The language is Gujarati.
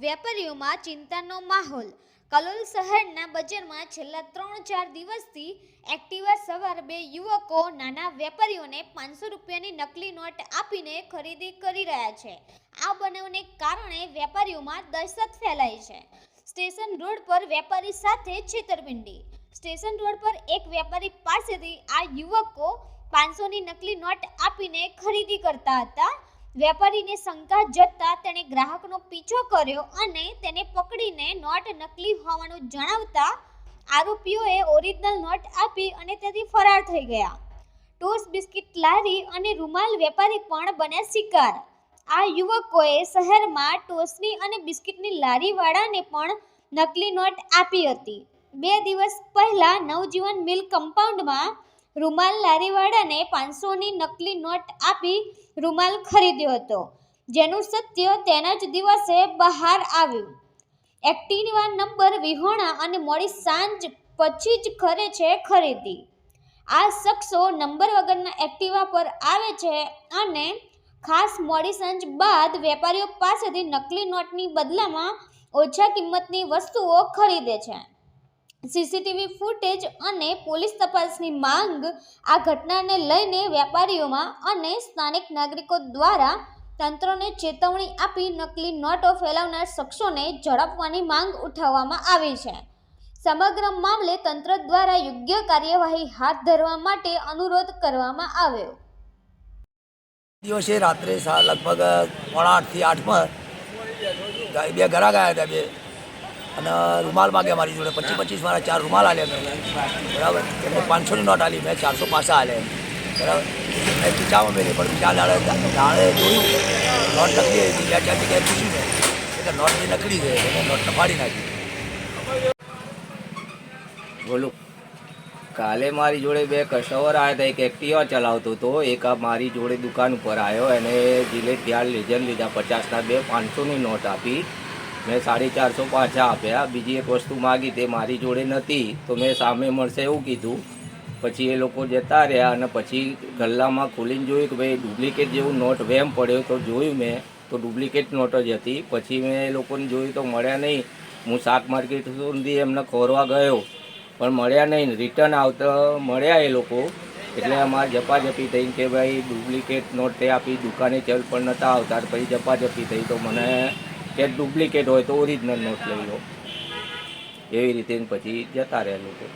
વેપારીઓમાં ચિંતાનો માહોલ. કલોલ શહેરના બજારમાં છેલ્લા 3-4 દિવસથી એક્ટિવા સવાર બે યુવકો નાના વેપારીઓને 500 રૂપિયાની નકલી નોટ આપીને ખરીદી કરી રહ્યા છે. આ બનાવને કારણે વેપારીઓમાં દહેશત ફેલાઈ છે. સ્ટેશન રોડ પર વેપારી સાથે છેતરપિંડી. સ્ટેશન રોડ પર એક વેપારી પાસેથી આ યુવકો 500ની નકલી નોટ આપીને ખરીદી કરતા હતા. વેપારીને શંકા જતા તેણે ગ્રાહકનો પીછો કર્યો અને તેને પકડીને નોટ નકલી હોવાનું જણાવતા આરોપીઓએ ઓરિજિનલ નોટ આપી અને ત્યાંથી ફરાર થઈ ગયા. ટોસ બિસ્કિટ લારી અને રૂમાલ વેપારી પણ બન્યા શિકાર. આ યુવકોએ શહેરમાં ટોસની અને બિસ્કિટની લારીવાળાને પણ નકલી નોટ આપી હતી. 2 દિવસ પહેલા નવજીવન મિલ કમ્પાઉન્ડમાં રૂમાલ લારીવાળાને 500ની નકલી નોટ આપી રૂમાલ ખરીદ્યો હતો, જેનું સત્ય તેના જ દિવસે બહાર આવ્યું. એક્ટિવા નંબર વિહોણા અને મોડી સાંજ પછી જ કરે છે ખરીદી. આ શખ્સો નંબર વગરના એક્ટિવા પર આવે છે અને ખાસ મોડી સાંજ બાદ વેપારીઓ પાસેથી નકલી નોટની બદલામાં ઓછા કિંમતની વસ્તુઓ ખરીદે છે. સીસીટીવી ફૂટેજ અને પોલીસ તપાસની માંગ. આ ઘટનાને લઈને વેપારીઓમાં અને સ્થાનિક નાગરિકો દ્વારા તંત્રને ચેતવણી આપી નકલી નોટો ફેલાવનાર શખ્સોને ઝડપવાની માંગ ઉઠાવવામાં આવી છે. સમગ્ર મામલે તંત્ર દ્વારા યોગ્ય કાર્યવાહી હાથ ધરવા માટે અનુરોધ કરવામાં આવ્યો. દિવસે રાત્રે લગભગ 7:30 થી 8માં બે ઘરા ગયા હતા બે, અને રૂમાલ માગ્યા મારી જોડે. 25 મારા 4 રૂમાલ આલ્યા મેં, બરાબર. એમને 500ની નોટ આલી, મેં 400 પાછા આલ્યા, બરાબર. મેં ખીચામાં મેળવી, પણ બીજા દાડે જોયું નોટ નકલી હતી. 2-4 જગ્યાએ પૂછ્યું મેં એટલે નોટ જે નકલી છે એને નોટ ફાડી નાખી. બોલું, કાલે મારી જોડે 2 કસ્ટમર આવ્યા હતા. એક એક્ટિવા ચલાવતો હતો, એક મારી જોડે દુકાન ઉપર આવ્યો. એને જિલેટ ત્યાં લેજન લીધા 50ના 2 500ની નોટ આપી. મેં 450 પાછા આપ્યા. બીજી એક વસ્તુ માગી, તે મારી જોડે નથી, તો મેં સામે મળશે એવું કીધું. પછી એ લોકો જતા રહ્યા અને પછી ગલ્લામાં ખોલીને જોયું કે ભાઈ ડુપ્લિકેટ જેવું નોટ વેમ પડ્યો. તો જોયું મેં તો ડુપ્લિકેટ નોટ જ હતી. પછી મેં એ લોકોને જોયું તો મળ્યા નહીં. હું શાક માર્કેટ સુધી એમને ખોરવા ગયો પણ મળ્યા નહીં. રિટર્ન આવતા મળ્યા એ લોકો, એટલે અમારે ઝપાઝપી થઈ કે ભાઈ ડુપ્લિકેટ નોટ તે આપી, દુકાને ચલ પણ નહોતા આવતા. પછી ઝપાઝપી થઈ તો મને કે ડુપ્લિકેટ હોય તો ઓરિજિનલ નોટ લઈ લો, એવી રીતે પછી જતા રહ્યા લોકો.